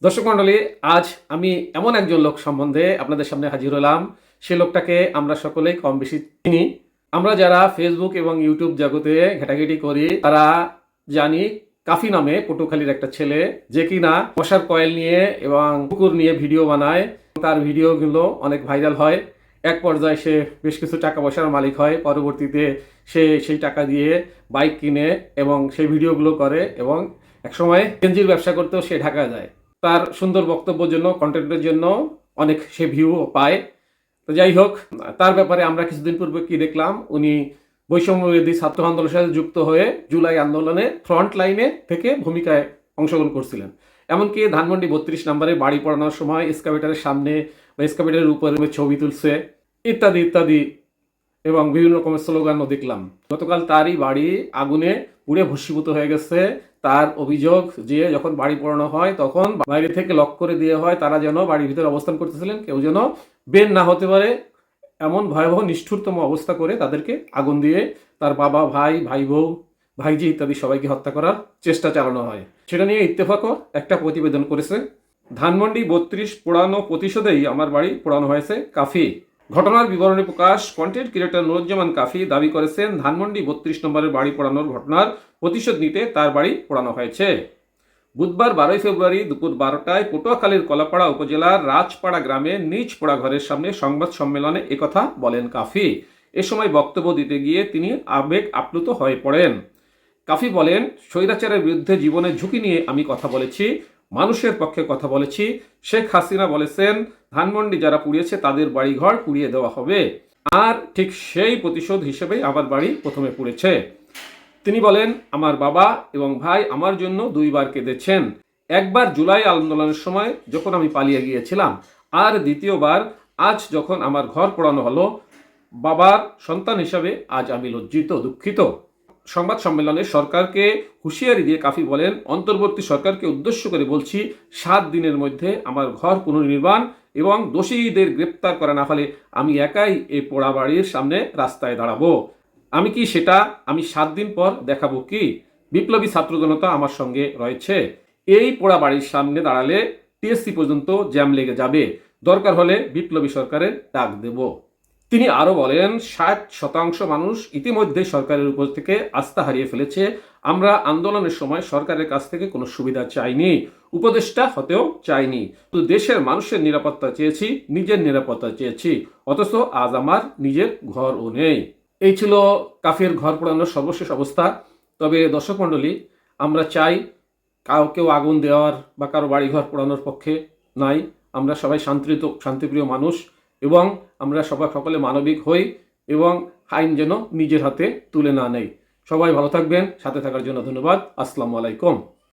দর্শক মণ্ডলী, আজ আমি এমন একজন লোক সম্বন্ধে আপনাদের সামনে হাজির হলাম। সে লোকটাকে আমরা সকলেই কম বেশি চিনি। আমরা যারা ফেসবুক এবং ইউটিউব জগতে ঘেটাঘেটি করি তারা জানি কাফি নামে পটুখালীর একটা ছেলে, যে কিনা মশার কয়েল নিয়ে এবং কুকুর নিয়ে ভিডিও বানায়। তার ভিডিওগুলো অনেক ভাইরাল হয়। এক পর্যায়ে সে বেশ কিছু টাকা পয়সার মালিক হয়। পরবর্তীতে সে সেই টাকা দিয়ে বাইক কিনে এবং সেই ভিডিওগুলো করে এবং একসময় গেঞ্জির ব্যবসা করতেও সে ঢাকা যায়। তার সুন্দর বক্তব্যের জন্য, কন্টেন্টের জন্য অনেক সে ভিউ পায়। তো যাই হোক, তার ব্যাপারে আমরা কিছুদিন পূর্বে কি দেখলাম, উনি বৈষম্যবিরোধী ছাত্র আন্দোলনের সাথে যুক্ত হয়ে জুলাই আন্দোলনে ফ্রন্ট লাইনে থেকে ভূমিকায় অংশগ্রহণ করছিলেন। এমনকি ধানমন্ডি 32 নম্বরে বাড়ি পড়ানোর সময় এসকাভেটারের সামনে বা এসকাভেটারের উপরে ছবি তুলছে, ইত্যাদি ইত্যাদি, এবং বিভিন্ন রকমের স্লোগানও দেখলাম। গতকাল তারই বাড়ি আগুনে পুড়ে ভস্মীভূত হয়ে গেছে। তার অভিযোগ যে যখন বাড়ি পোড়ানো হয় তখন বাইরে থেকে লক করে দিয়ে হয়, তারা যেন বাড়ির ভিতরে অবস্থান করতেছিলেন, কেউ যেন বের না হতে পারে, এমন ভয়াবহ নিষ্ঠুরতম অবস্থা করে তাদেরকে আগুন দিয়ে তার বাবা, ভাই, ভাই বউ, ভাইজি ইত্যাদি সবাইকে হত্যা করার চেষ্টা চালানো হয়। সেটা নিয়ে ইত্তেফাকও একটা প্রতিবেদন করেছে। ধানমন্ডি 32 পোড়ানো প্রতিশোধেই আমার বাড়ি পোড়ানো হয়েছে কাফি। ঘটনার বিবরণী প্রকাশ কন্টেন্ট ক্রিয়েটর নুরুজ্জামান কাফি দাবি করেছেন, ধানমন্ডি 32 নম্বরের বাড়ি পোড়ানোর ঘটনার প্রতিশোধ নিতে তার বাড়ি পোড়ানো হয়েছে। বুধবার 12 ফেব্রুয়ারি দুপুর 12টায় পটুয়াখালীর কলাপাড়া উপজেলার রাজপাড়া গ্রামে নিজ পোড়া ঘরের সামনে সংবাদ সম্মেলনে একথা বলেন কাফি। এ সময় বক্তব্য দিতে গিয়ে তিনি আবেগ আপ্লুত হয়ে পড়েন। কাফি বলেন, স্বৈরাচারের বিরুদ্ধে জীবনের ঝুঁকি নিয়ে আমি কথা বলেছি, মানুষের পক্ষে কথা বলেছি। শেখ হাসিনা বলেছেন, ধানমন্ডি যারা পুড়িয়েছে তাদের বাড়িঘর পুড়িয়ে দেওয়া হবে, আর ঠিক সেই প্রতিশোধ হিসেবেই আমার বাড়ি প্রথমে পুড়েছে। তিনি বলেন, আমার বাবা এবং ভাই আমার জন্য দুইবার কেঁদেছেন। একবার জুলাই আন্দোলনের সময় যখন আমি পালিয়ে গিয়েছিলাম, আর দ্বিতীয়বার আজ যখন আমার ঘর পোড়ানো হলো। বাবার সন্তান হিসাবে আজ আমি লজ্জিত, দুঃখিত। সংবাদ সম্মেলনে সরকারকে হুঁশিয়ারি দিয়ে কাফি বলেন, অন্তর্বর্তী সরকারকে উদ্দেশ্য করে বলছি, 7 দিনের মধ্যে আমার ঘর পুনর্নির্মাণ এবং দোষীদের গ্রেপ্তার করা না হলে আমি একাই এই পোড়া বাড়ির সামনে রাস্তায় দাঁড়াবো। আমি কি সেটা 7 দিন পর দেখাবো কি? বিপ্লবী ছাত্র জনতা আমার সঙ্গে রয়েছে। এই পোড়া বাড়ির সামনে দাঁড়ালে টিএসসি পর্যন্ত জ্যাম লেগে যাবে। দরকার হলে বিপ্লবী সরকারের ডাক দেব। তিনি আরো বলেন, 60% মানুষ ইতিমধ্যে সরকারের উপর থেকে আস্থা হারিয়ে ফেলেছে। আমরা আন্দোলনের সময় সরকারের কাছ থেকে কোনো সুবিধা চাইনি, উপদেষ্টা হতেও চাইনি, শুধু দেশের মানুষের নিরাপত্তা চেয়েছি, নিজের নিরাপত্তা চেয়েছি। অথচ আজ আমার নিজের ঘরও নেই। এই ছিল কাফির ঘর পোড়ানোর সর্বশেষ অবস্থা। তবে দর্শক মণ্ডলী, আমরা চাই কেউ আগুন দেওয়ার বা কারো বাড়িঘর পোড়ানোর পক্ষে নাই। আমরা সবাই শান্তিপ্রিয় মানুষ এবং আমরা সকলে মানবিক হই এবং আইন যেন নিজের হাতে তুলে না নেই। সবাই ভালো থাকবেন। সাথে থাকার জন্য ধন্যবাদ। আসসালামু আলাইকুম।